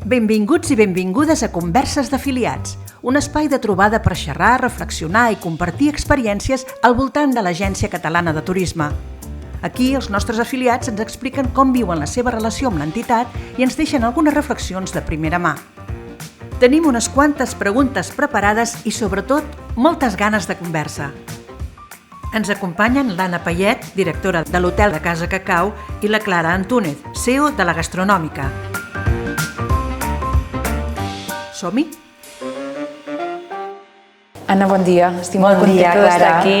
Benvinguts i benvingudes a Converses d'Afiliats, un espai de trobada per xerrar, reflexionar i compartir experiències al voltant de l'Agència Catalana de Turisme. Aquí els nostres afiliats ens expliquen com viuen la seva relació amb l'entitat i ens deixen algunes reflexions de primera mà. Tenim unes quantes preguntes preparades i, sobretot, moltes ganes de conversa. Ens acompanyen l'Anna Payet, directora de l'Hotel de Casa Cacau, i la Clara Antúnez, CEO de la Gastronòmica. Som-hi? Anna, bon dia. Estic molt contenta d'estar aquí.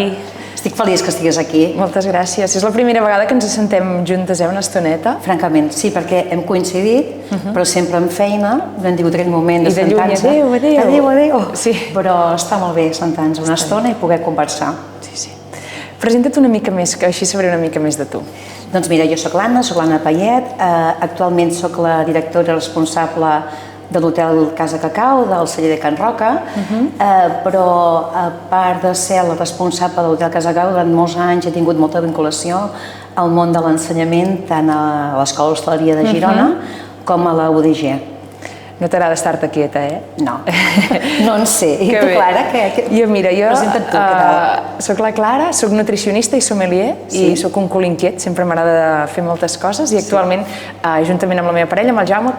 Estic feliç que estigués aquí. Moltes gràcies. És la primera vegada que ens assentem juntes, una estoneta. Francament, sí, perquè hem coincidit, però sempre en feina, no hem tingut aquell moment de sentar-nos. I de lluny, adéu. Adéu, adéu. Sí. Però està molt bé sentar-nos una estona i poder conversar. Sí. Presenta't una mica més, que així sabré una mica més de tu. Doncs mira, jo soc l'Anna Payet, actualment soc la directora responsable de l'Hotel Casa Cacau, del celler de Can Roca, però a part de ser la responsable de l'Hotel Casa Cacau, durant molts anys he tingut molta vinculació al món de l'ensenyament, tant a l'Escola Hostaleria de Girona com a la UDG. No t'agrada estar-te quieta, No, no en sé. I tu, Clara, què? Jo, mira, Presenta't tu, què tal? Soc la Clara, soc nutricionista i sommelier i soc un cul inquiet, sempre m'agrada fer moltes coses i actualment, juntament amb la meva parella, amb el Jaume,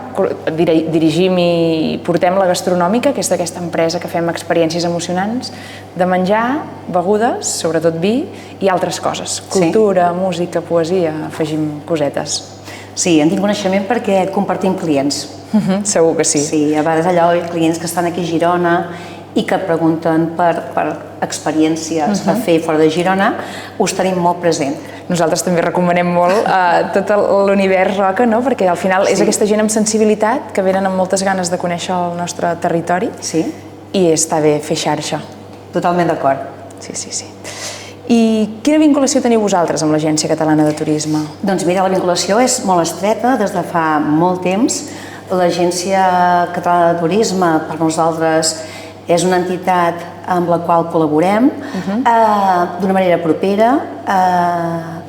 dirigim i portem la Gastronòmica, que és d'aquesta empresa que fem experiències emocionants de menjar, begudes, sobretot vi i altres coses. Cultura, música, poesia, afegim cosetes. Sí, en tinc coneixement perquè compartim clients. Segur que sí. Sí, a vegades allò, clients que estan aquí a Girona i que pregunten per experiències a fer fora de Girona, us tenim molt present. Nosaltres també recomanem molt tot l'univers Roca, perquè al final és aquesta gent amb sensibilitat que venen amb moltes ganes de conèixer el nostre territori i està bé fer xarxa. Totalment d'acord. Sí. I quina vinculació teniu vosaltres amb l'Agència Catalana de Turisme? Doncs mira, la vinculació és molt estreta des de fa molt temps. L'Agència Catalana de Turisme per nosaltres és una entitat amb la qual col·laborem d'una manera propera,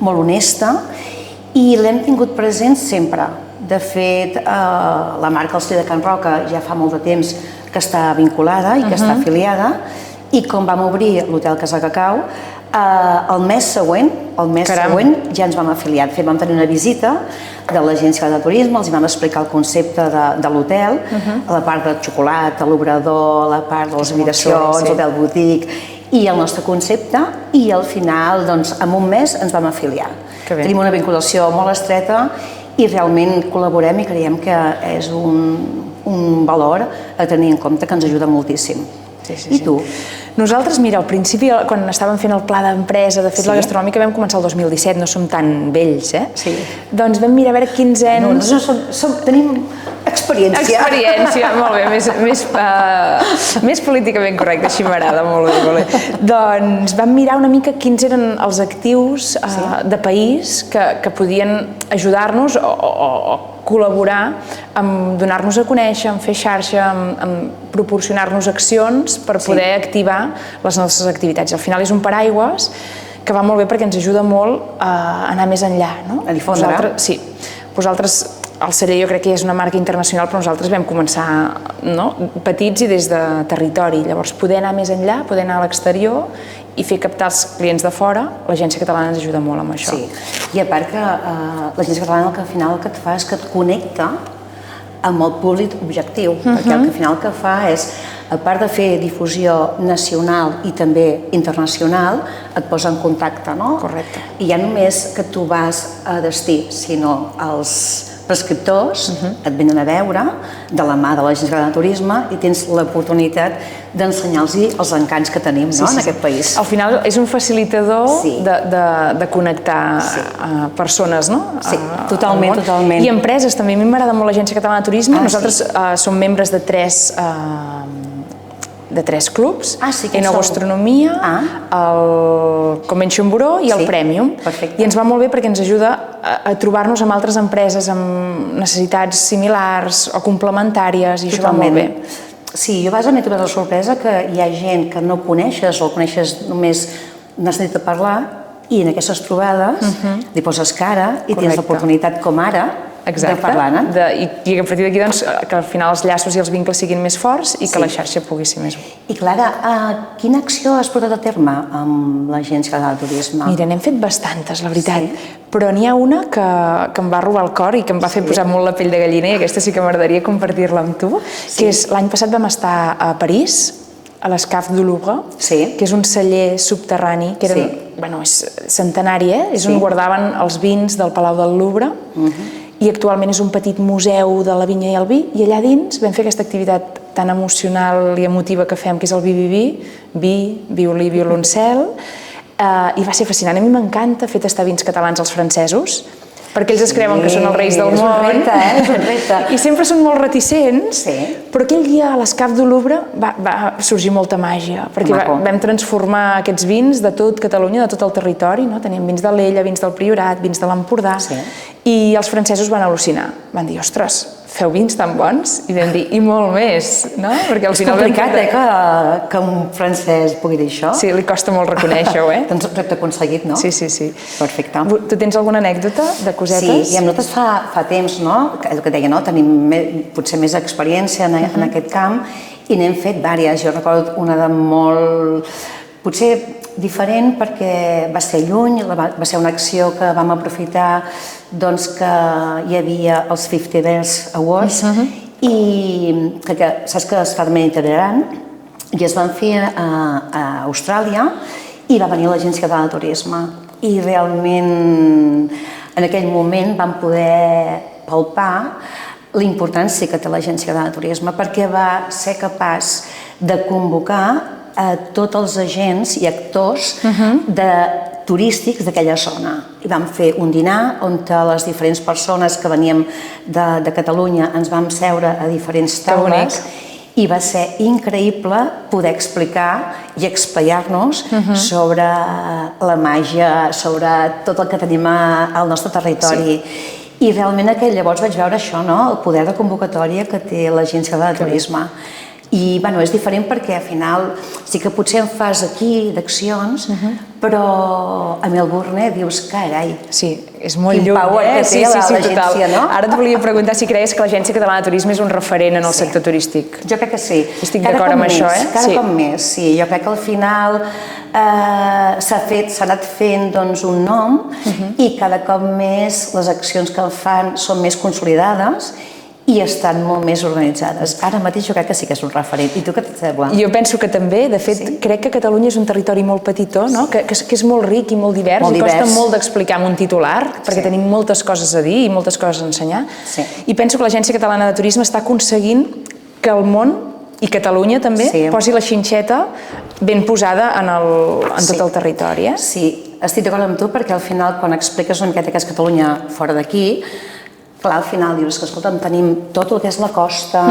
molt honesta, i l'hem tingut present sempre. De fet, la marca El Celler de Can Roca ja fa molt de temps que està vinculada i que està afiliada, i com vam obrir l'Hotel Casa Cacau, el mes següent ja ens vam afiliar. Vam tenir una visita de l'Agència de Turisme, els vam explicar el concepte de l'hotel, la part de xocolata, l'obrador, la part de les habitacions, l'hotel boutique i el nostre concepte, i al final, en un mes, ens vam afiliar. Tenim una vinculació molt estreta i realment col·laborem i creiem que és un valor a tenir en compte que ens ajuda moltíssim. I tu? Nosaltres, mira, al principi, quan estàvem fent el pla d'empresa, de fet, la Gastronòmica vam començar el 2017, no som tan vells, Doncs vam mirar a veure quins ens... Tenim experiència. Experiència, molt bé, més políticament correcte, així m'agrada, molt bé. Doncs vam mirar una mica quins eren els actius de país que podien ajudar-nos o col·laborar amb donar-nos a conèixer, en fer xarxa, en proporcionar-nos accions per poder activar les nostres activitats. Al final és un paraigües que va molt bé perquè ens ajuda molt a anar més enllà. A difondre. Sí. Vosaltres, el celler jo crec que és una marca internacional, però nosaltres vam començar petits i des de territori. Llavors, poder anar més enllà, poder anar a l'exterior i fer captar els clients de fora, l'Agència Catalana ens ajuda molt amb això. Sí, i a part que l'Agència Catalana al final el que et fa és que et connecta amb el públic objectiu, perquè al final el que fa és, a part de fer difusió nacional i també internacional, et posa en contacte, no? Correcte. I ja només que tu vas a destí, sinó els prescriptors et venen a veure de la mà de l'Agència Catalana de Turisme i tens l'oportunitat d'ensenyar-los els encants que tenim en aquest país. Al final és un facilitador de connectar persones, no? Sí, totalment. I empreses, també. A mi m'agrada molt l'Agència Catalana de Turisme. Nosaltres som membres de tres clubs, Enogastronomia, el Convention Bureau i el Premium. I ens va molt bé perquè ens ajuda a trobar-nos amb altres empreses amb necessitats similars o complementàries i això va molt bé. Sí, jo a vegades m'he trobat la sorpresa que hi ha gent que no coneixes o coneixes només n'has sentit a parlar i en aquestes trobades li poses cara i tens l'oportunitat com ara exacte, de parlar-ne. I a partir d'aquí doncs, que al final els llaços i els vincles siguin més forts i que la xarxa pugui ser més... I Clara, quina acció has portat a terme amb l'Agència Catalana de Turisme? Mira, n'hem fet bastantes, la veritat, però n'hi ha una que em va robar el cor i que em va fer posar molt la pell de gallina, i aquesta sí que m'agradaria compartir-la amb tu, que és l'any passat vam estar a París, a l'Escaf du Louvre, que és un celler subterrani, que és centenari, és on guardaven els vins del Palau del Louvre, i actualment és un petit museu de la vinya i el vi, i allà dins vam fer aquesta activitat tan emocional i emotiva que fem, que és el vi, violí, violoncel, i va ser fascinant. A mi m'encanta fer tastar vins catalans als francesos, perquè ells es creuen que són els reis del món. És un repte. I sempre són molt reticents, però aquell dia a l'Escaf du Louvre va sorgir molta màgia, perquè vam transformar aquests vins de tot Catalunya, de tot el territori, teníem vins d'Alella, vins del Priorat, vins de l'Empordà, i els francesos van al·lucinar. Van dir, ostres, feu vins tan bons? I vam dir, i molt més, no? Perquè al final... És complicat, que un francès pugui dir això. Sí, li costa molt reconèixer-ho, Doncs repte aconseguit, no? Sí. Perfecte. Tu tens alguna anècdota de cosetes? Sí, i amb nosaltres fa temps, no? El que deia, no? Tenim potser més experiència en aquest camp i n'hem fet diverses. Jo recordo una de molt... potser diferent perquè va ser lluny, va ser una acció que vam aprofitar doncs que hi havia els 50 Best Awards i que saps que es fa de manera itinerant i es van fer a Austràlia i va venir l'Agència Catalana de Turisme i realment en aquell moment vam poder palpar l'importància que té l'Agència Catalana de Turisme perquè va ser capaç de convocar a tots els agents i actors turístics d'aquella zona. I vam fer un dinar on les diferents persones que veníem de Catalunya ens vam seure a diferents taules i va ser increïble poder explicar i explayar-nos sobre la màgia, sobre tot el que tenim al nostre territori. I realment llavors vaig veure això, el poder de convocatòria que té l'Agència Catalana de Turisme. I és diferent perquè al final sí que potser en fas aquí d'accions, però a Melbourne dius, carai, sí, és molt lluny, quin power que té l'agència, no? Ara et volia preguntar si creies que l'Agència Catalana de Turisme és un referent en el sector turístic. Jo crec que sí. Estic d'acord amb això, Cada cop més, sí. Jo crec que al final s'ha anat fent un nom i cada cop més les accions que fan són més consolidades i estan molt més organitzades. Ara mateix jo crec que sí que és un referent. I tu què et sembla? Jo penso que també, de fet, crec que Catalunya és un territori molt petitó, que és molt ric i molt divers, i costa molt d'explicar amb un titular, perquè tenim moltes coses a dir i moltes coses a ensenyar. I penso que l'Agència Catalana de Turisme està aconseguint que el món, i Catalunya també, posi la xinxeta ben posada en tot el territori. Sí, estic d'acord amb tu, perquè al final, quan expliques una miqueta que és Catalunya fora d'aquí, clar, al final dius que, escolta'm, tenim tot el que és la costa,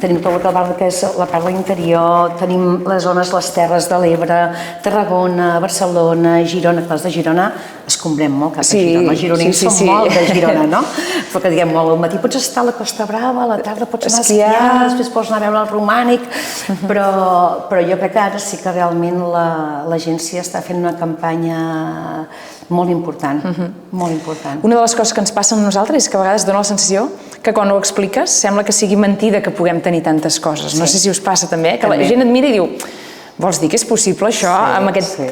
tenim tot el que és la part de l'interior, tenim les zones, les terres de l'Ebre, Tarragona, Barcelona, Girona, que les de Girona escombrem molt cap a Girona. Els gironins són molt de Girona, no? Però que diguem molt, al matí pots estar a la Costa Brava, a la tarda pots anar a esquiar, després pots anar a veure el romànic, però jo crec que ara sí que realment l'agència està fent una campanya molt important, molt important. Una de les coses que ens passa a nosaltres és que a vegades dona la sensació que quan ho expliques sembla que sigui mentida que puguem tenir tantes coses. No sé si us passa també, que la gent et mira i diu, vols dir que és possible això amb aquest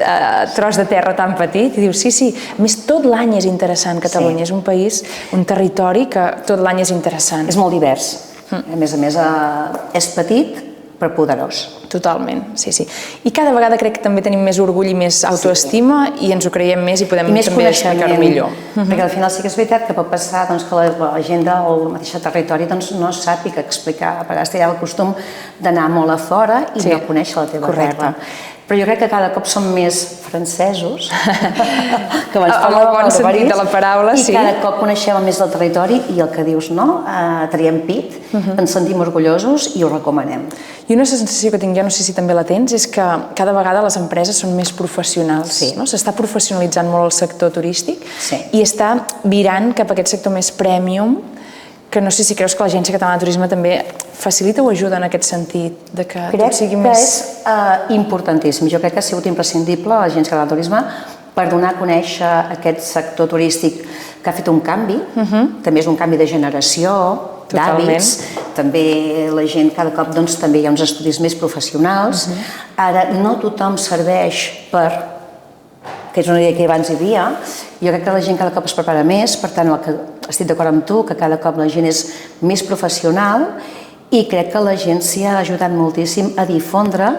tros de terra tan petit? I dius, sí. A més, tot l'any és interessant Catalunya. És un país, un territori que tot l'any és interessant. És molt divers. A més, és petit, però poderós. Totalment, sí. I cada vegada crec que també tenim més orgull i més autoestima i ens ho creiem més i podem també explicar-ho millor. Perquè al final sí que és veritat que pot passar que la gent del mateix territori no sàpiga explicar. A vegades té el costum d'anar molt a fora i no conèixer la teva terra. Però jo crec que cada cop som més francesos, que abans amb el bon sentit de la paraula, i cada cop coneixem més del territori i el que dius, no? Traiem pit, ens sentim orgullosos i ho recomanem. I una sensació que tinc jo, no sé si també la tens, és que cada vegada les empreses són més professionals. S'està professionalitzant molt el sector turístic i està virant cap a aquest sector més premium, que no sé si creus que l'Agència Catalana de Turisme també facilita o ajuda en aquest sentit, de que tot sigui més... Crec que és importantíssim. Jo crec que ha sigut imprescindible l'Agència Catalana de Turisme per donar a conèixer aquest sector turístic que ha fet un canvi, també és un canvi de generació, d'hàbits, també la gent cada cop també hi ha uns estudis més professionals, ara no tothom serveix per, que és una idea que abans hi havia, jo crec que la gent cada cop es prepara més, per tant estic d'acord amb tu, que cada cop la gent és més professional i crec que l'agència ha ajudat moltíssim a difondre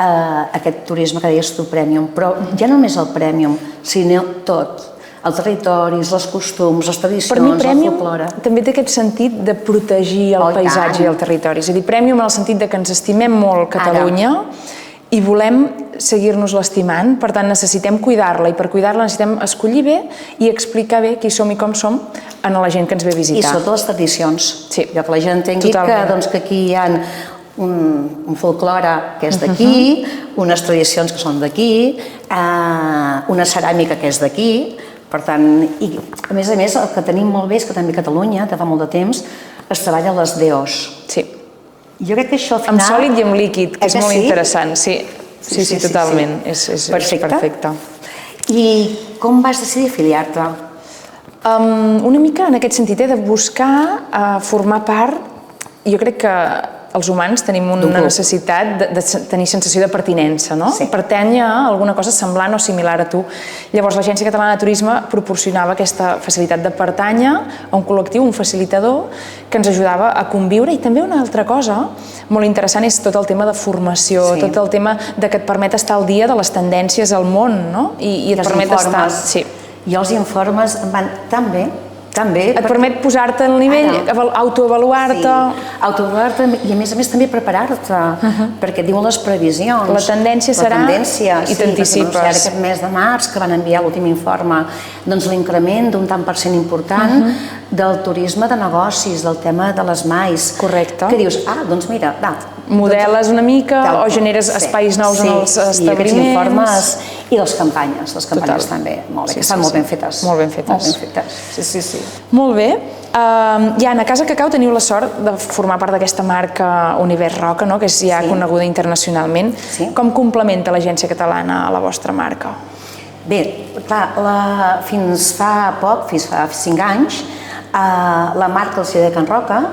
aquest turisme que deies tu, Premium, però ja no només el Premium, sinó tot, els territoris, els costums, les tradicions, el folklore. Per mi Premium també té aquest sentit de protegir el paisatge i el territori, és a dir, Premium en el sentit de que ens estimem molt Catalunya i volem seguir-nos l'estimant, per tant necessitem cuidar-la i per cuidar-la necessitem escollir bé i explicar bé qui som i com som a la gent que ens ve a visitar. I sobretot les tradicions, que la gent entengui que aquí hi ha un folklore que és d'aquí, unes tradicions que són d'aquí, una ceràmica que és d'aquí, per tant, i a més el que tenim molt bé és que també a Catalunya, de fa molt de temps, es treballa les DOs. Sí. Jo crec que això al final... Amb sòlid i amb líquid, que és molt interessant, sí, totalment, és perfecte. I com vas decidir afiliar-te? Una mica en aquest sentit, de buscar formar part, jo crec que els humans tenim una necessitat de tenir sensació de pertinença, no? Pertànyer a alguna cosa semblant o similar a tu. Llavors, l'Agència Catalana de Turisme proporcionava aquesta facilitat de pertànyer a un col·lectiu, un facilitador, que ens ajudava a conviure. I també una altra cosa molt interessant és tot el tema de formació, tot el tema que et permet estar al dia de les tendències al món, no? I et permet estar... I els informes van tan bé, et permet posar-te al nivell, autoavaluar-te... Autoavaluar-te i a més també preparar-te, perquè et diuen les previsions. La tendència serà i t'anticipes. Ara aquest mes de març, que van enviar l'últim informe, doncs l'increment d'un tant per cent important del turisme de negocis, del tema de les MAIs. Correcte. Que dius, doncs mira, va. Modeles una mica o generes espais nous en els establiments. I aquests informes i les campanyes també, molt bé, que estan molt ben fetes. Molt ben fetes. Sí. Molt bé. I a Casa Cacau teniu la sort de formar part d'aquesta marca Univers Roca, que és ja coneguda internacionalment. Com complementa l'Agència Catalana a la vostra marca? Bé, clar, fins fa poc, fins fa 5 anys, la marca del Cider de Can Roca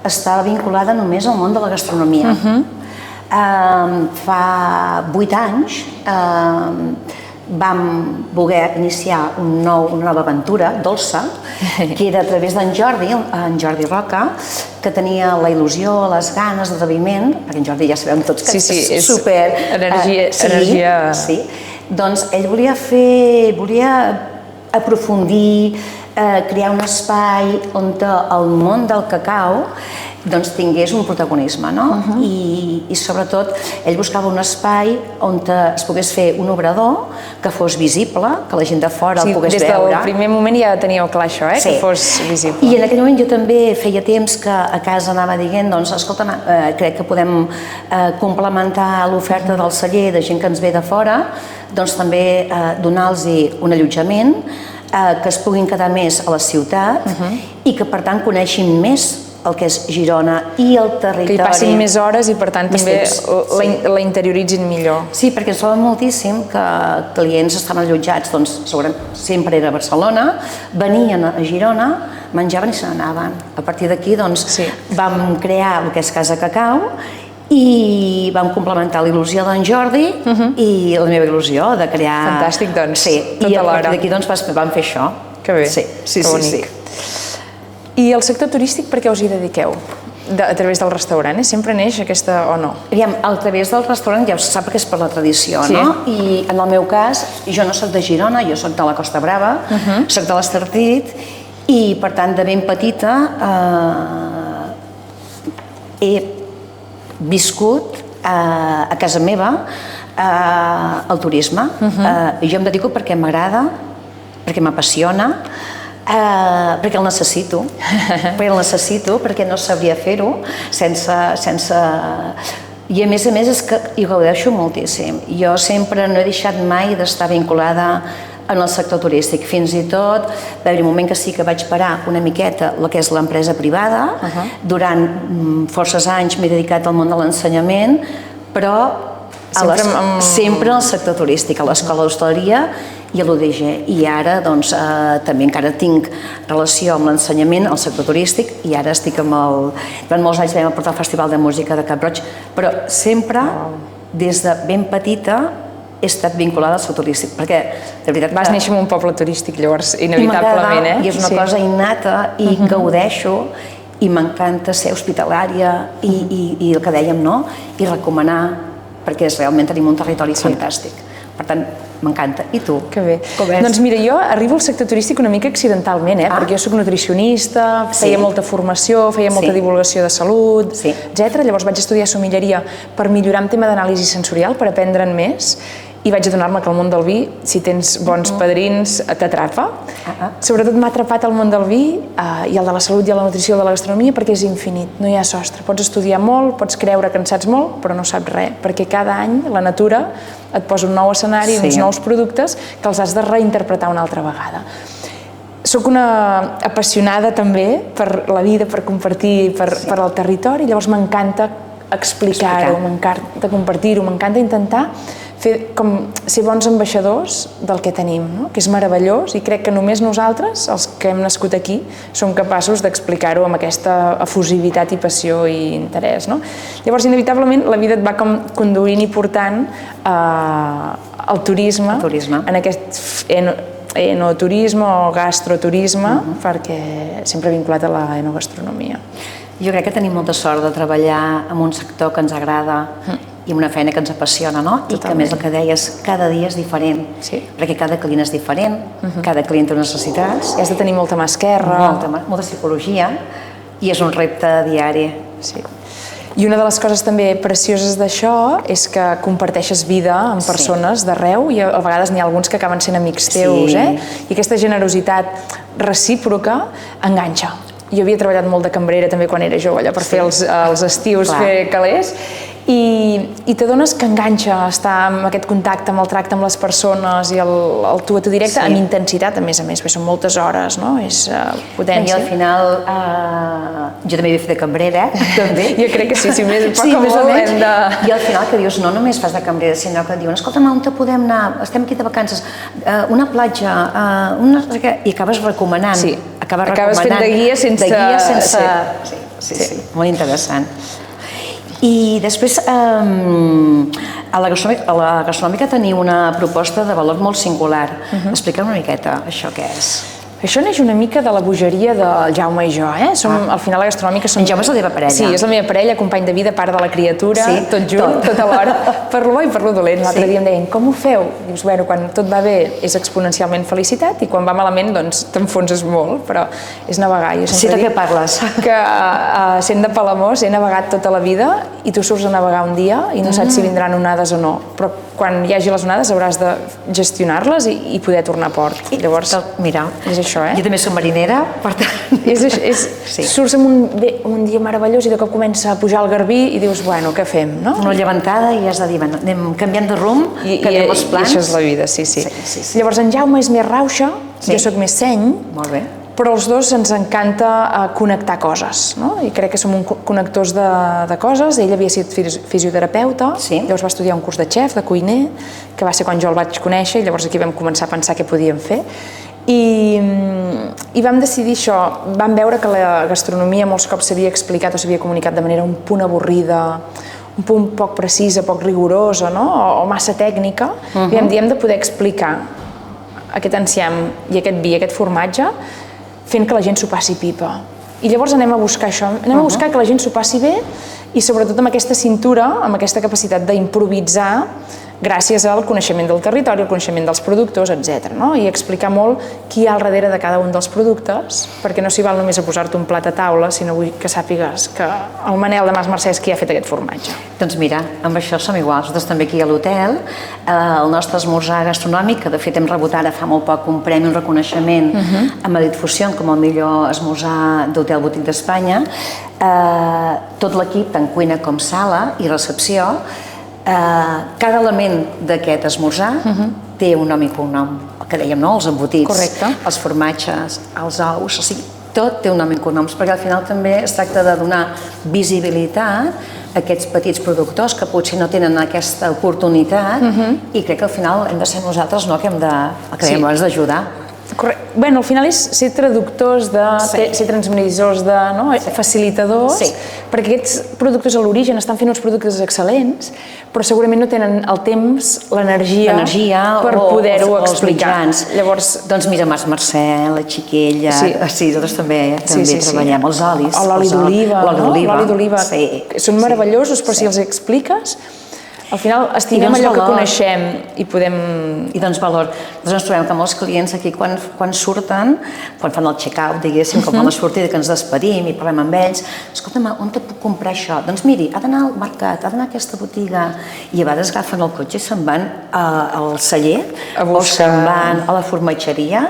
estava vinculada només al món de la gastronomia. Fa 8 anys vam voler iniciar una nova aventura dolça, que era a través d'en Jordi Roca, que tenia la il·lusió, les ganes, l'atreviment, perquè en Jordi ja sabem tots que és super... Energia... Doncs ell volia aprofundir, crear un espai on el món del cacau tingués un protagonisme, no? I sobretot ell buscava un espai on es pogués fer un obrador que fos visible, que la gent de fora el pogués veure. Des del primer moment ja teníeu clar això, que fos visible. I en aquell moment jo també feia temps que a casa anava dient, doncs, escolta, crec que podem complementar l'oferta del celler de gent que ens ve de fora, doncs també donar-los un allotjament, que es puguin quedar més a la ciutat i que per tant coneixin més el que és Girona i el territori. Que hi passin més hores i per tant també la interioritzin millor. Sí, perquè ens trobem moltíssim que clients estaven allotjats, doncs sempre era a Barcelona, venien a Girona, menjaven i se n'anaven. A partir d'aquí doncs vam crear el que és Casa Cacau i vam complementar la il·lusió d'en Jordi i la meva il·lusió de crear... Fantàstic, doncs, tota l'hora. I a partir d'aquí doncs vam fer això. Que bé, que bonic. I el sector turístic per què us hi dediqueu? A través del restaurant, sempre neix aquesta o no? Aviam, a través del restaurant ja se sap que és per la tradició, no? I en el meu cas, jo no soc de Girona, jo soc de la Costa Brava, soc de l'Estartit i per tant de ben petita he viscut a casa meva el turisme. Jo em dedico perquè m'agrada, perquè m'apassiona, perquè el necessito, perquè no sabria fer-ho sense... I a més és que hi gaudeixo moltíssim. Jo sempre no he deixat mai d'estar vinculada en el sector turístic. Fins i tot va haver un moment que sí que vaig parar una miqueta el que és l'empresa privada. Durant forces anys m'he dedicat al món de l'ensenyament, però sempre en el sector turístic, a l'escola d'hostaleria i a l'UDG. I ara, doncs, també encara tinc relació amb l'ensenyament, al sector turístic, i ara estic amb el... Durant molts anys vam portar el Festival de Música de Cap Roig, però sempre, des de ben petita, he estat vinculada al sector turístic, perquè, de veritat... Vas néixer en un poble turístic, llavors, inevitablement, eh? I és una cosa innata, i gaudeixo, i m'encanta ser hospitalària, i el que dèiem, no? I recomanar, perquè realment tenim un territori fantàstic. Per tant, m'encanta. I tu? Que bé. Doncs mira, jo arribo al sector turístic una mica accidentalment, perquè jo soc nutricionista, feia molta formació, feia molta divulgació de salut, etc. Llavors vaig estudiar sommelleria per millorar en tema d'anàlisi sensorial, per aprendre'n més, i vaig adonar-me que el món del vi, si tens bons padrins, t'atrapa. Sobretot m'ha atrapat el món del vi i el de la salut i el de la nutrició, el de la gastronomia, perquè és infinit, no hi ha sostre. Pots estudiar molt, pots creure que en saps molt, però no saps res, perquè cada any la natura et posa un nou escenari, uns nous productes que els has de reinterpretar una altra vegada. Soc una apassionada també per la vida, per compartir, per el territori, llavors m'encanta explicar-ho, m'encanta compartir-ho, m'encanta intentar ser bons ambaixadors del que tenim, que és meravellós, i crec que només nosaltres, els que hem nascut aquí, som capaços d'explicar-ho amb aquesta efusivitat i passió i interès. Llavors, inevitablement, la vida et va conduint i portant al turisme, en aquest enoturisme o gastroturisme, perquè sempre vinculat a la enogastronomia. Jo crec que tenim molta sort de treballar en un sector que ens agrada i amb una feina que ens apassiona, no? I que, a més, el que deies, cada dia és diferent, perquè cada client és diferent, cada client té necessitats. I has de tenir molta mà esquerra. Molta psicologia, i és un repte diari. I una de les coses també precioses d'això és que comparteixes vida amb persones d'arreu, i a vegades n'hi ha alguns que acaben sent amics teus, i aquesta generositat recíproca enganxa. Jo havia treballat molt de cambrera també quan era jove, allò per fer els estius, fer calés, i t'adones que enganxa estar amb aquest contacte, amb el tracte amb les persones i el tu a tu directe, amb intensitat, a més, perquè són moltes hores, no? És potència. I al final, jo també havia fet de cambrera, també. Jo crec que sí, més poc o molt hem de... I al final que dius, no només fas de cambrera, sinó que et diuen, escolta'm, on podem anar? Estem aquí de vacances, una platja, i acabes recomanant. Sí, acabes fent de guia sense... De guia sense... Sí, molt interessant. I després, a la gastronòmica teniu una proposta de valor molt singular. Explica'm una miqueta això què és. Això neix una mica de la bogeria del Jaume i jo, Al final la gastronòmica som... En Jaume és la teva parella. Sí, és la meva parella, company de vida, part de la criatura, tot junt, tot alhora, per lo bo i per lo dolent. L'altre dia em deien, com ho feu? Dius, bueno, quan tot va bé és exponencialment felicitat, i quan va malament, doncs t'enfonses molt, però és navegar. Sí, de què parles? Que sent de Palamós he navegat tota la vida, i tu surts a navegar un dia i no saps si vindran onades o no, però quan hi hagi les onades hauràs de gestionar-les i poder tornar a port. Llavors, mira, és això, jo també soc marinera, per tant... Surts amb un dia meravellós i de cop comença a pujar el garbí i dius, bueno, què fem, no? Una llevantada i has de dir, bueno, anem canviant de rumb, canviem els plans... I això és la vida, sí. Llavors, en Jaume és més rauxa, jo soc més seny. Molt bé. Però els dos ens encanta connectar coses, no? I crec que som connectors de coses. Ell havia sigut fisioterapeuta, llavors va estudiar un curs de xef, de cuiner, que va ser quan jo el vaig conèixer, i llavors aquí vam començar a pensar què podíem fer. I vam decidir això, vam veure que la gastronomia molts cops s'havia explicat o s'havia comunicat de manera un punt avorrida, un punt poc precisa, poc rigorosa, no? O massa tècnica, i vam dir, hem de poder explicar aquest enciam i aquest vi, aquest formatge, fent que la gent s'ho passi pipa. I llavors anem a buscar això, anem a buscar que la gent s'ho passi bé, i sobretot amb aquesta cintura, amb aquesta capacitat d'improvisar gràcies al coneixement del territori, al coneixement dels productors, etc. I explicar molt qui hi ha al darrere de cada un dels productes, perquè no s'hi val només a posar-te un plat a taula, sinó vull que sàpigues que el Manel de Mas Mercès qui ha fet aquest formatge. Doncs mira, amb això som iguals. Nosaltres també aquí a l'hotel, el nostre esmorzar gastronòmic, que de fet hem rebut ara fa molt poc un premi, un reconeixement amb Edith Fusion com el millor esmorzar d'hotel boutique d'Espanya, tot l'equip, tant cuina com sala i recepció, cada element d'aquest esmorzar té un nom i cognom, el que dèiem, no? Els embotits, els formatges, els ous, o sigui, tot té un nom i cognoms, perquè al final també es tracta de donar visibilitat aquests petits productors que potser no tenen aquesta oportunitat i crec que al final hem de ser nosaltres que hem d'ajudar. Bueno, al final és ser traductors, ser transmissors, facilitadors, perquè aquests productors a l'origen estan fent uns productes excel·lents, però segurament no tenen el temps, l'energia per poder-ho explicar. Llavors, doncs mira, Mas Mercè, la Xiquella, nosaltres també treballem els olis. L'oli d'oliva, són meravellosos, però si els expliques, al final estimem allò que coneixem i podem... I doncs valor. Nosaltres ens trobem que molts clients aquí quan surten, quan fan el check-out, diguéssim, quan fan la sortida, que ens despedim i parlem amb ells, escolta'm, on te puc comprar això? Doncs miri, ha d'anar al mercat, ha d'anar a aquesta botiga, i a vegades agafen el cotxe i se'n van al celler, o se'n van a la formatgeria,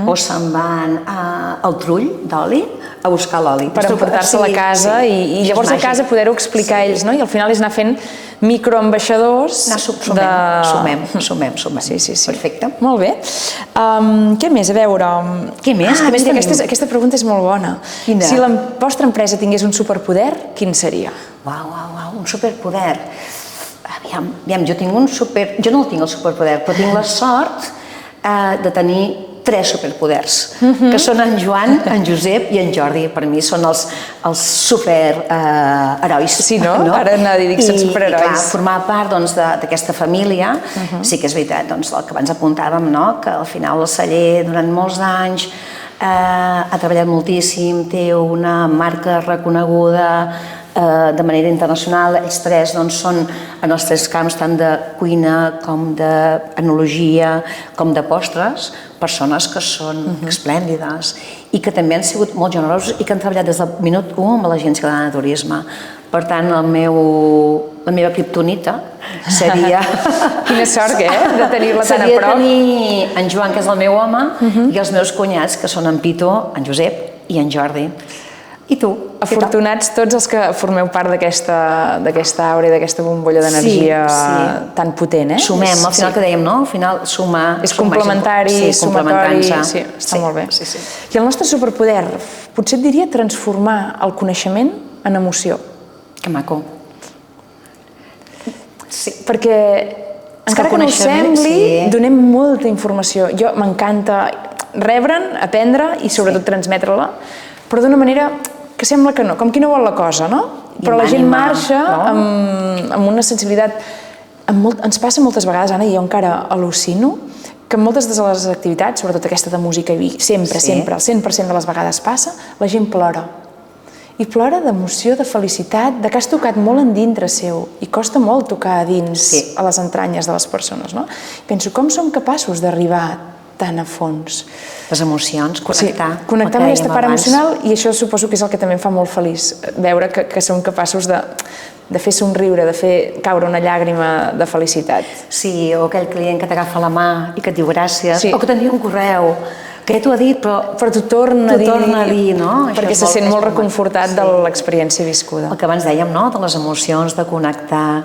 o se'n van al trull d'oli, a buscar l'oli. Per emportar-se a la casa i llavors a casa poder-ho explicar a ells, no? I al final és anar fent microambaixadors de... Sumem. Sí. Perfecte. Molt bé. Què més? A veure... Què més? Aquesta pregunta és molt bona. Si la vostra empresa tingués un superpoder, quin seria? Uau, un superpoder. Aviam, jo tinc un super... Jo no el tinc el superpoder, però tinc la sort de tenir 3 superpoders, que són en Joan, en Josep i en Jordi. Per mi són els superherois. Sí, no? Ara anava a dir que són superherois. I clar, formar part d'aquesta família, sí que és veritat, el que abans apuntàvem, que al final el celler durant molts anys ha treballat moltíssim, té una marca reconeguda de manera internacional. Ells 3 són en els 3 camps, tant de cuina com d'enologia com de postres, persones que són esplèndides i que també han sigut molt generosos i que han treballat des del minut 1 amb l'Agència Catalana de Turisme. Per tant, la meva kriptonita seria... Quina sort, de tenir-la tan a prop. Seria tenir en Joan, que és el meu home, i els meus cunyats, que són en Pito, en Josep i en Jordi. I tu? Afortunats tots els que formeu part d'aquesta aura i d'aquesta bombolla d'energia tan potent, Sumem, al final que dèiem, no? Al final sumar... És complementari, sumatori... Sí, està molt bé. I el nostre superpoder, potser et diria transformar el coneixement en emoció. Que maco. Sí. Perquè, encara que no ho sembli, donem molta informació. Jo m'encanta rebre'n, aprendre i sobretot transmetre-la, però d'una manera que sembla que no, com qui no vol la cosa, no? Però la gent marxa amb una sensibilitat... Ens passa moltes vegades, Anna, i jo encara al·lucino, que en moltes de les activitats, sobretot aquesta de música, i sempre, el 100% de les vegades passa, la gent plora. I plora d'emoció, de felicitat, de que has tocat molt en dintre seu, i costa molt tocar a dins, a les entranyes de les persones, no? Penso, com som capaços d'arribar tan a fons? Les emocions, connectar amb aquesta part emocional, i això suposo que és el que també em fa molt feliç, veure que som capaços de fer somriure, de fer caure una llàgrima de felicitat. Sí, o aquell client que t'agafa la mà i que et diu gràcies, o que t'envia un correu, que ja t'ho ha dit, però t'ho torna a dir, no? Perquè se sent molt reconfortat de l'experiència viscuda. El que abans dèiem, no?, de les emocions, de connectar,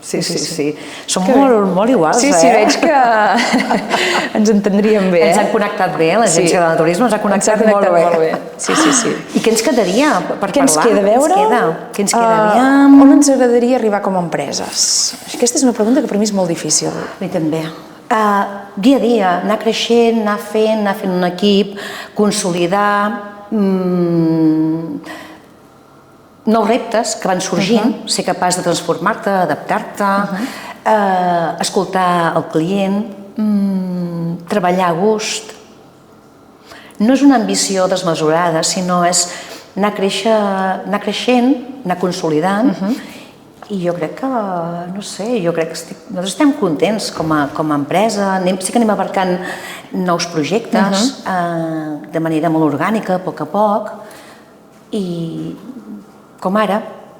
Sí. Som molt iguals, Sí, veig que ens entendríem bé. Ens han connectat bé, l'Agència Catalana de Turisme ens ha connectat molt bé. Sí. I què ens quedaria per parlar? Què ens queda a veure? Què ens queda? On ens agradaria arribar com a empreses? Aquesta és una pregunta que per mi és molt difícil. A mi també. Dia a dia, anar creixent, anar fent un equip, consolidar... nous reptes que van sorgint, ser capaç de transformar-te, adaptar-te, escoltar el client, treballar a gust. No és una ambició desmesurada, sinó és anar creixent, anar consolidant, i jo crec que, no sé, nosaltres estem contents com a empresa, sí que anem abarcant nous projectes de manera molt orgànica, a poc a poc, i com ara.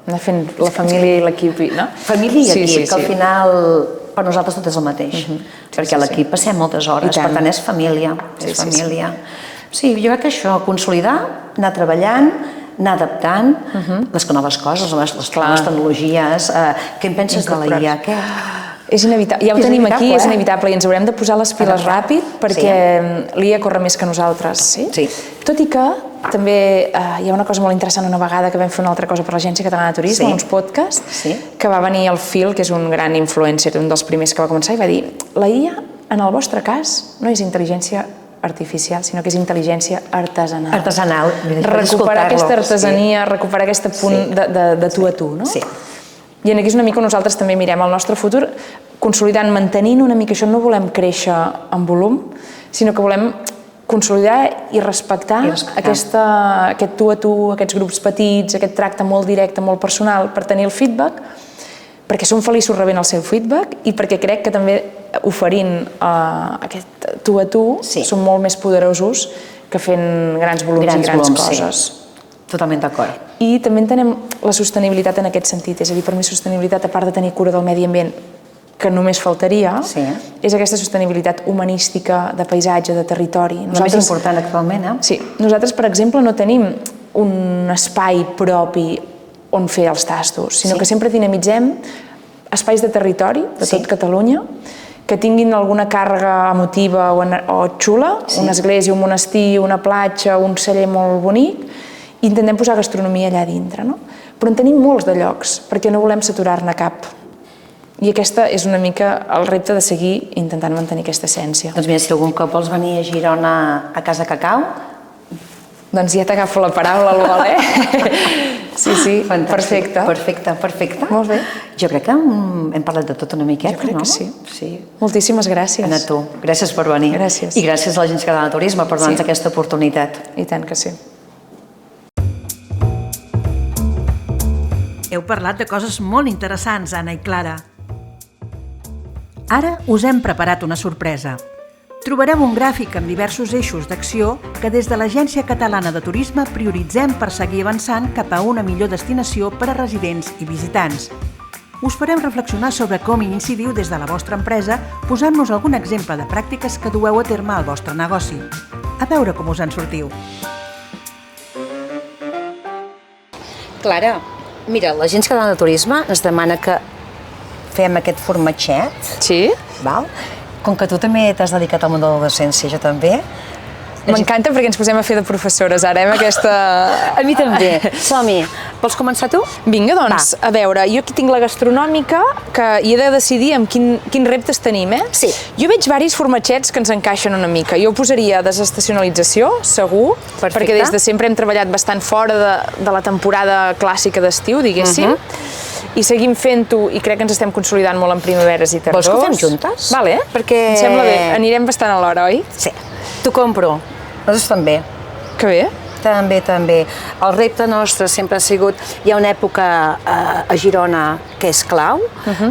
Anar fent la família i l'equip, no? Família i equip, que al final per nosaltres tot és el mateix, perquè a l'equip passem moltes hores, per tant és família. Sí, jo crec que això, consolidar, anar treballant, anar adaptant les noves coses, les noves tecnologies, què en penses de la IA? És inevitable, ja ho tenim aquí, és inevitable i ens haurem de posar les piles ràpid perquè l'IA corre més que nosaltres. Tot i que també hi ha una cosa molt interessant una vegada que vam fer una altra cosa per l'Agència Catalana de Turisme, uns podcasts, que va venir el Phil, que és un gran influencer, un dels primers que va començar, i va dir: la IA, en el vostre cas, no és intel·ligència artificial, sinó que és intel·ligència artesanal. Artesanal. Recuperar aquesta artesania, recuperar aquest punt de tu a tu, no? Sí. I aquí és una mica on nosaltres també mirem el nostre futur, consolidant, mantenint una mica això. No volem créixer en volum, sinó que volem consolidar i respectar aquest tu a tu, aquests grups petits, aquest tracte molt directe, molt personal, per tenir el feedback, perquè som feliços rebent el seu feedback i perquè crec que també oferint aquest tu a tu som molt més poderosos que fent grans volums i grans coses. Totalment d'acord. I també entenem la sostenibilitat en aquest sentit, és a dir, per mi sostenibilitat, a part de tenir cura del medi ambient, que només faltaria, és aquesta sostenibilitat humanística, de paisatge, de territori. La més important actualment, eh? Sí. Nosaltres, per exemple, no tenim un espai propi on fer els tastos, sinó que sempre dinamitzem espais de territori de tot Catalunya que tinguin alguna càrrega emotiva o xula, una església, un monestir, una platja, un celler molt bonic, i intentem posar gastronomia allà dintre, no? Però en tenim molts de llocs, perquè no volem saturar-ne cap. I aquesta és una mica el repte de seguir intentant mantenir aquesta essència. Doncs mira, si algun cop vols venir a Girona a Casa Cacau... Doncs ja t'agafo la paraula, Luol, Sí, perfecte. Perfecte. Molt bé. Jo crec que hem parlat de tot una miqueta, no? Jo crec que sí. Moltíssimes gràcies. A tu. Gràcies per venir. Gràcies. I gràcies a l'Agència Catalana de Turisme per donar-nos aquesta oportunitat. I tant que sí. Heu parlat de coses molt interessants, Anna i Clara. Ara us hem preparat una sorpresa. Trobareu un gràfic amb diversos eixos d'acció que des de l'Agència Catalana de Turisme prioritzem per seguir avançant cap a una millor destinació per a residents i visitants. Us farem reflexionar sobre com hi incidiu des de la vostra empresa posant-nos algun exemple de pràctiques que dueu a terme al vostre negoci. A veure com us en sortiu. Clara, mira, l'Agència Catalana de Turisme ens demana que fem aquest formatget. Sí. Val? Com que tu també t'has dedicat al món de la docència, jo també. M'encanta perquè ens posem a fer de professores ara, amb aquesta... A mi també. Som-hi. Vols començar tu? Vinga, doncs, a veure, jo aquí tinc la gastronòmica, que hi he de decidir amb quins reptes tenim, Sí. Jo veig diversos formatgets que ens encaixen una mica. Jo posaria desestacionalització, segur, perquè des de sempre hem treballat bastant fora de la temporada clàssica d'estiu, diguéssim, i seguim fent-ho i crec que ens estem consolidant molt en primaveres i tardors. Vols que ho fem juntes? Vale, perquè... Em sembla bé, anirem bastant a l'hora, oi? Sí, t'ho compro. Nosaltres també. Que bé. També. El repte nostre sempre ha sigut... Hi ha una època a Girona que és clau,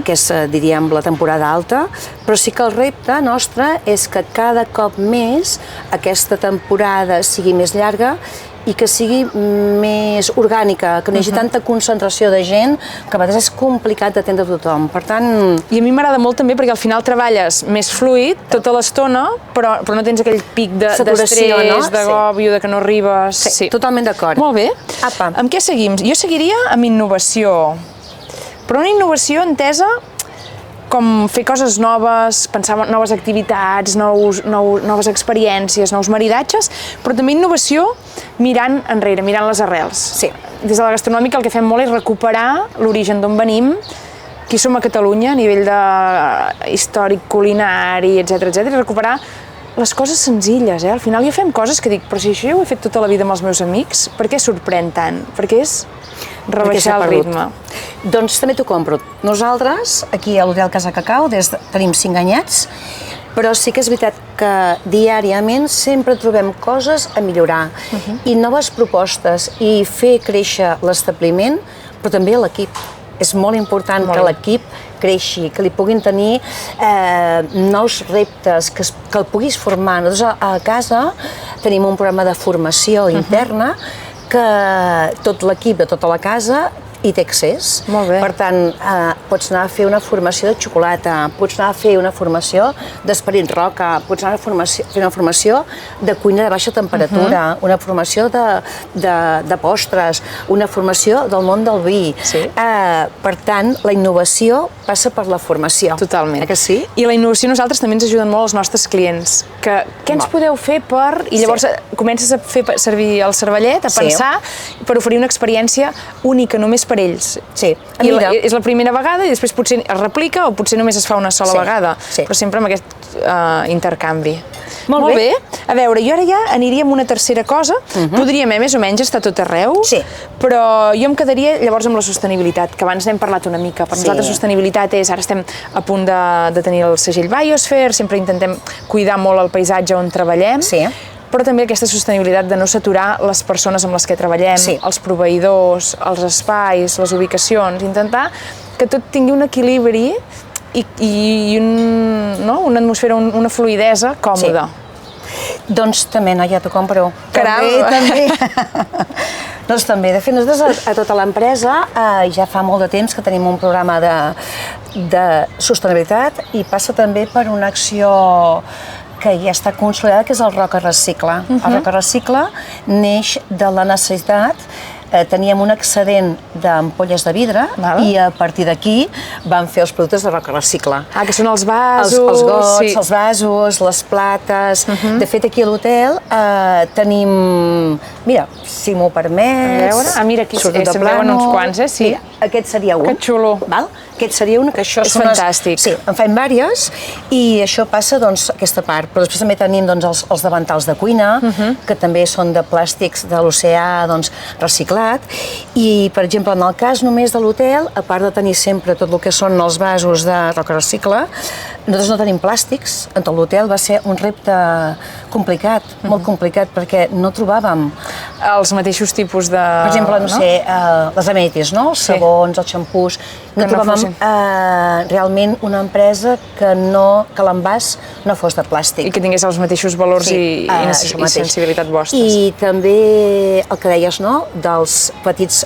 que és, diríem, la temporada alta, però sí que el repte nostre és que cada cop més aquesta temporada sigui més llarga i que sigui més orgànica, que no hi hagi tanta concentració de gent, que a vegades és complicat d'atendre tothom. Per tant... I a mi m'agrada molt també perquè al final treballes més fluid tota l'estona, però no tens aquell pic d'estrès, d'agòbio, de que no arribes... Sí, totalment d'acord. Molt bé. Amb què seguim? Jo seguiria amb innovació, però una innovació entesa com fer coses noves, pensar en noves activitats, noves experiències, nous maridatges, però també innovació mirant enrere, mirant les arrels. Sí. Des de la gastronòmica el que fem molt és recuperar l'origen d'on venim, qui som a Catalunya a nivell històric, culinari, etc, recuperar les coses senzilles, Al final jo fem coses que dic, però si això ja ho he fet tota la vida amb els meus amics, per què sorprèn tant? Perquè és rebaixar el ritme. Doncs també t'ho compro. Nosaltres, aquí a l'Hotel Casa Cacau, tenim 5 anyets, però sí que és veritat que diàriament sempre trobem coses a millorar i noves propostes i fer créixer l'establiment, però també l'equip. És molt important que l'equip creixi, que li puguin tenir nous reptes, que el puguis formar. Nosaltres a casa tenim un programa de formació interna que tot l'equip de tota la casa i té accés. Molt bé. Per tant, pots anar a fer una formació de xocolata, pots anar a fer una formació d'esperit roca, pots anar a fer una formació de cuina de baixa temperatura, una formació de postres, una formació del món del vi. Sí. Per tant, la innovació passa per la formació. Totalment. Que sí? I la innovació a nosaltres també ens ajuden molt als nostres clients. Què ens podeu fer per... I llavors comences a fer servir el cervellet, a pensar, per oferir una experiència única només per ells. Sí. I és la primera vegada i després potser es replica o potser només es fa una sola vegada, però sempre amb aquest intercanvi. Molt bé. A veure, jo ara ja aniria amb una tercera cosa. Podríem, més o menys, estar tot arreu, però jo em quedaria llavors amb la sostenibilitat, que abans n'hem parlat una mica. Per nosaltres sostenibilitat és, ara estem a punt de tenir el segell Biosphere, sempre intentem cuidar molt el paisatge on treballem, però també aquesta sostenibilitat de no saturar les persones amb les que treballem, els proveïdors, els espais, les ubicacions, intentar que tot tingui un equilibri i una atmosfera, una fluïdesa còmoda. Doncs també, noia, t'ho compro. Caram! També. Doncs també, de fet, nosaltres a tota l'empresa ja fa molt de temps que tenim un programa de sostenibilitat i passa també per una acció que ja està consolidada, que és el Roca Recicla. El Roca Recicla neix de la necessitat. Teníem un excedent d'ampolles de vidre i a partir d'aquí vam fer els productes de Roca Recicla. Que són els vasos... Els gots, els vasos, les plates... De fet, aquí a l'hotel tenim... Mira, si m'ho permets... A veure, mira, aquí se'n veuen uns quants, sí. Aquest seria un. Que xulo. Aquest seria un, que això és fantàstic. Sí, en fem diverses i això passa, doncs, aquesta part. Però després també tenim, doncs, els davantals de cuina, que també són de plàstics de l'oceà, doncs, reciclat. I, per exemple, en el cas només de l'hotel, a part de tenir sempre tot el que són els vasos de Roca Recicla, nosaltres no tenim plàstics. En tot l'hotel va ser un repte complicat, molt complicat, perquè no trobàvem els mateixos tipus de... Per exemple, no sé, les amenities, no? Els sabons, els xampús... No trobàvem realment una empresa que l'envàs no fos de plàstic. I que tingués els mateixos valors i sensibilitat vostres. I també el que deies, no?, dels petits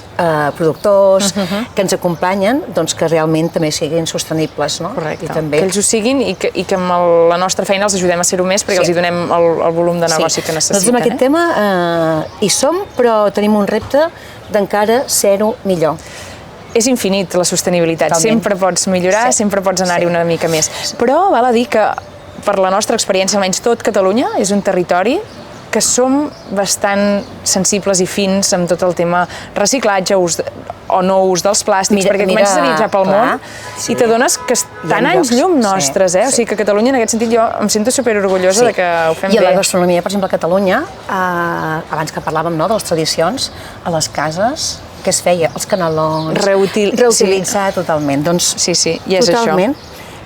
productors que ens acompanyen, doncs que realment també siguin sostenibles, no? Correcte, que ells ho siguin i que amb la nostra feina els ajudem a ser-ho més perquè els hi donem el volum de negoci que necessiten. Nosaltres amb aquest tema hi som, però tenim un repte d'encara ser-ho millor. És infinit, la sostenibilitat. Sempre pots millorar, sempre pots anar-hi una mica més. Però val a dir que, per la nostra experiència, almenys tot Catalunya és un territori que som bastant sensibles i fins amb tot el tema reciclatge o no ús dels plàstics, perquè comences a viatjar pel món i t'adones que estan anys llum nostres, O sigui que Catalunya, en aquest sentit, jo em sento superorgullosa de que ho fem bé. I a la gastronomia, per exemple, a Catalunya, abans que parlàvem de les tradicions, a les cases, què es feia? Els canelons... Reutilitzar totalment. Doncs sí, i és això.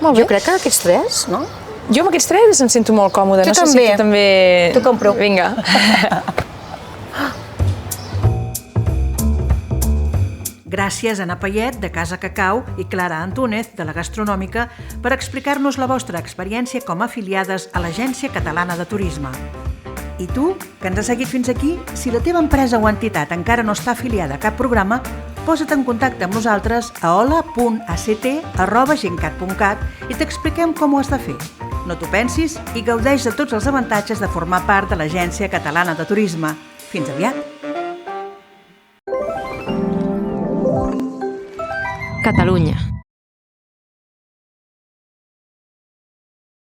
Molt bé. Jo crec que aquests tres, no? Jo amb aquests tres em sento molt còmoda. No sé si tu també... T'ho compro. Vinga. Gràcies a Anna Payet, de Casa Cacau, i Clara Antúnez, de la Gastronòmica, per explicar-nos la vostra experiència com a afiliades a l'Agència Catalana de Turisme. I tu, que ens has seguit fins aquí, si la teva empresa o entitat encara no està afiliada a cap programa, posa't en contacte amb nosaltres a hola.act@gencat.cat i t'expliquem com ho has de fer. No t'ho pensis i gaudeix de tots els avantatges de formar part de l'Agència Catalana de Turisme. Fins aviat! Catalunya.